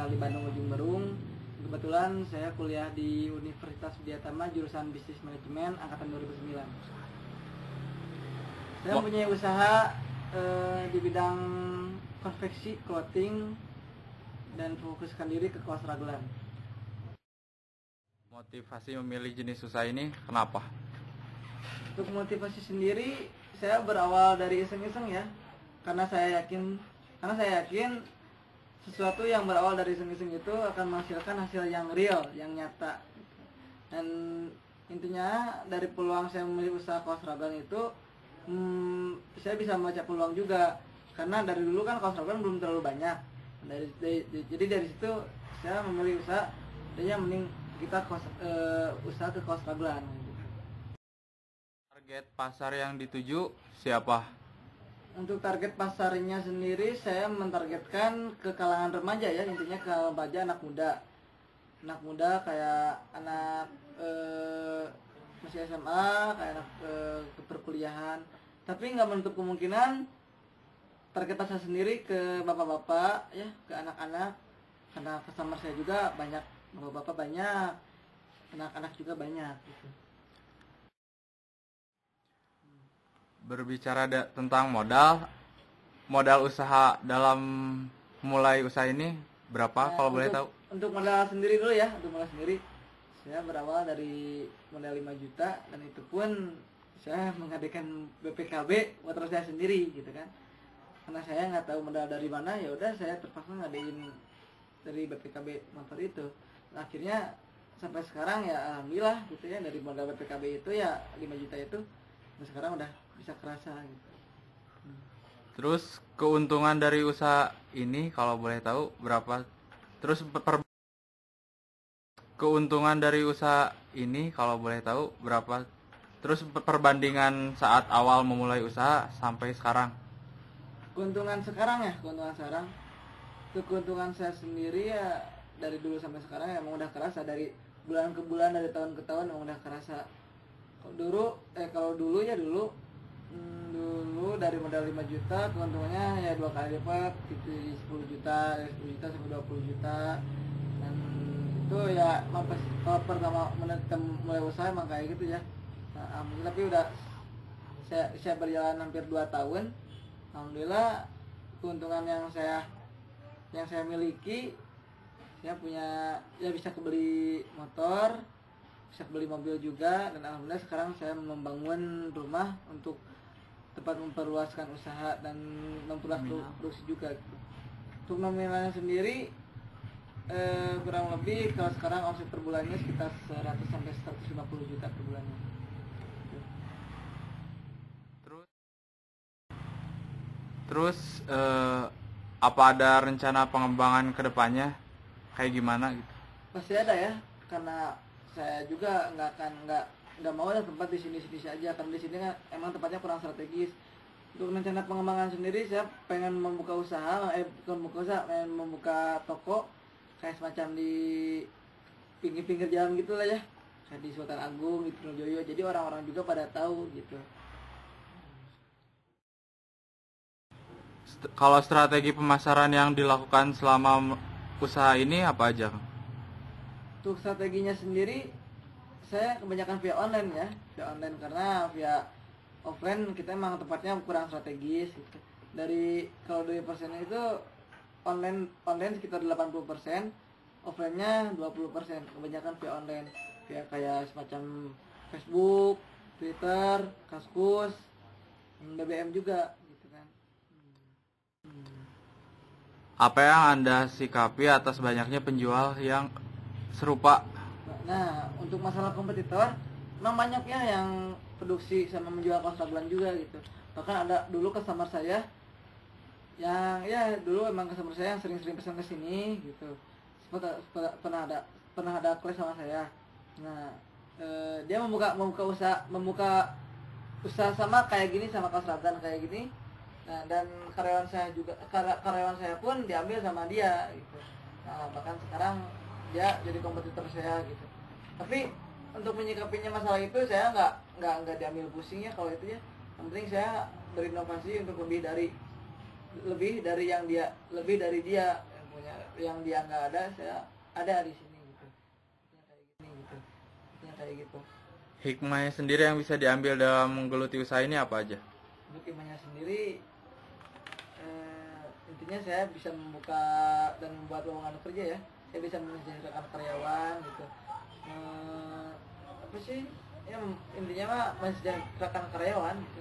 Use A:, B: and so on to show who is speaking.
A: tinggal di Bandung Ujung Berung. Kebetulan saya kuliah di Universitas Widyatama jurusan Bisnis Manajemen angkatan 2009. Saya mempunyai usaha di bidang konveksi, clothing, dan fokuskan diri ke kaos raglan.
B: Motivasi memilih jenis usaha ini kenapa?
A: Untuk motivasi sendiri, saya berawal dari iseng-iseng ya, karena saya yakin sesuatu yang berawal dari iseng-iseng itu akan menghasilkan hasil yang real, yang nyata. Dan intinya dari peluang saya memilih usaha kaos raglan itu, saya bisa membaca peluang juga, karena dari dulu kan kaos raglan belum terlalu banyak. Jadi dari situ saya memilih usaha, jadinya mending kita usaha ke kaos raglan.
B: Target pasar yang dituju siapa?
A: Untuk target pasarnya sendiri, saya mentargetkan ke kalangan remaja ya, intinya ke remaja, anak muda kayak anak masih SMA, kayak anak ke perkuliahan. Tapi nggak menutup kemungkinan target pasar sendiri ke bapak-bapak ya, ke anak-anak, karena customer saya juga banyak, bapak-bapak banyak, anak-anak juga banyak gitu.
B: Berbicara tentang modal usaha dalam mulai usaha ini berapa kalau boleh tahu?
A: Untuk modal sendiri dulu ya, untuk modal sendiri saya berawal dari modal 5 juta, dan itu pun saya mengadakan BPKB motor saya sendiri gitu kan. Karena saya nggak tahu modal dari mana, ya udah saya terpaksa ngadain dari BPKB motor itu. Nah, akhirnya sampai sekarang ya alhamdulillah gitu ya, dari modal BPKB itu ya 5 juta itu, nah sekarang udah bisa kerasa gitu.
B: Terus keuntungan dari usaha ini kalau boleh tahu berapa? Terus keuntungan dari usaha ini kalau boleh tahu berapa? Terus perbandingan saat awal memulai usaha sampai sekarang.
A: Keuntungan sekarang ya, Untuk keuntungan saya sendiri ya dari dulu sampai sekarang ya emang udah kerasa, dari bulan ke bulan, dari tahun ke tahun emang udah kerasa. Kalau dulu dari modal 5 juta keuntungannya ya 2 kali lipat gitu, 10 juta, dari 10 juta sampai 20 juta. Dan itu ya kalau pertama mulai usaha emang kayak gitu ya. Nah, alhamdulillah, tapi udah saya berjalan hampir 2 tahun. Alhamdulillah keuntungan yang saya miliki, saya punya ya bisa kebeli motor, bisa beli mobil juga, dan alhamdulillah sekarang saya membangun rumah untuk tempat memperluaskan usaha dan memperluas produksi juga. Untuk nominalnya sendiri kurang lebih kalau sekarang omset per bulannya sekitar 100 sampai 150 juta per bulannya.
B: Terus apa ada rencana pengembangan ke depannya kayak gimana gitu?
A: Pasti ada ya, karena saya juga nggak mau ada tempat di sini saja, karena di sini kan emang tempatnya kurang strategis. Untuk rencana pengembangan sendiri, saya pengen membuka membuka toko kayak semacam di pinggir-pinggir jalan gitulah ya, kayak di Sultan Agung, di Trunojoyo, jadi orang-orang juga pada tahu gitu.
B: Kalau strategi pemasaran yang dilakukan selama usaha ini apa aja?
A: Untuk strateginya sendiri, saya kebanyakan via online karena via offline kita emang tempatnya kurang strategis gitu. Kalau dari persennya itu online sekitar 80%, offline-nya 20%, kebanyakan via online, via kayak semacam Facebook, Twitter, Kaskus, BBM juga gitu kan.
B: Apa yang Anda sikapi atas banyaknya penjual yang serupa?
A: Nah, untuk masalah kompetitor, memang banyak ya yang produksi sama menjual kaos raglan juga gitu. Bahkan ada dulu customer saya yang sering-sering pesan ke sini gitu. Pernah ada kelas sama saya. Nah, dia membuka usaha sama kayak gini, sama kaos raglan kayak gini. Nah, dan karyawan saya pun diambil sama dia gitu. Nah, bahkan sekarang dia jadi kompetitor saya gitu. Tapi untuk menyikapinya masalah itu, saya nggak diambil pusing ya kalau itu ya. Yang penting saya berinovasi untuk lebih dari dia yang punya punya yang dia nggak ada, saya ada di sini gitu. Intinya kayak gini gitu. Intinya kayak gitu.
B: Hikmahnya sendiri yang bisa diambil dalam menggeluti usaha ini apa aja?
A: Untuk hikmahnya sendiri, intinya saya bisa membuka dan membuat lowongan kerja ya. Saya bisa mensejahterakan karyawan gitu. Apa sih? Ya intinya mah mensejahterakan karyawan gitu.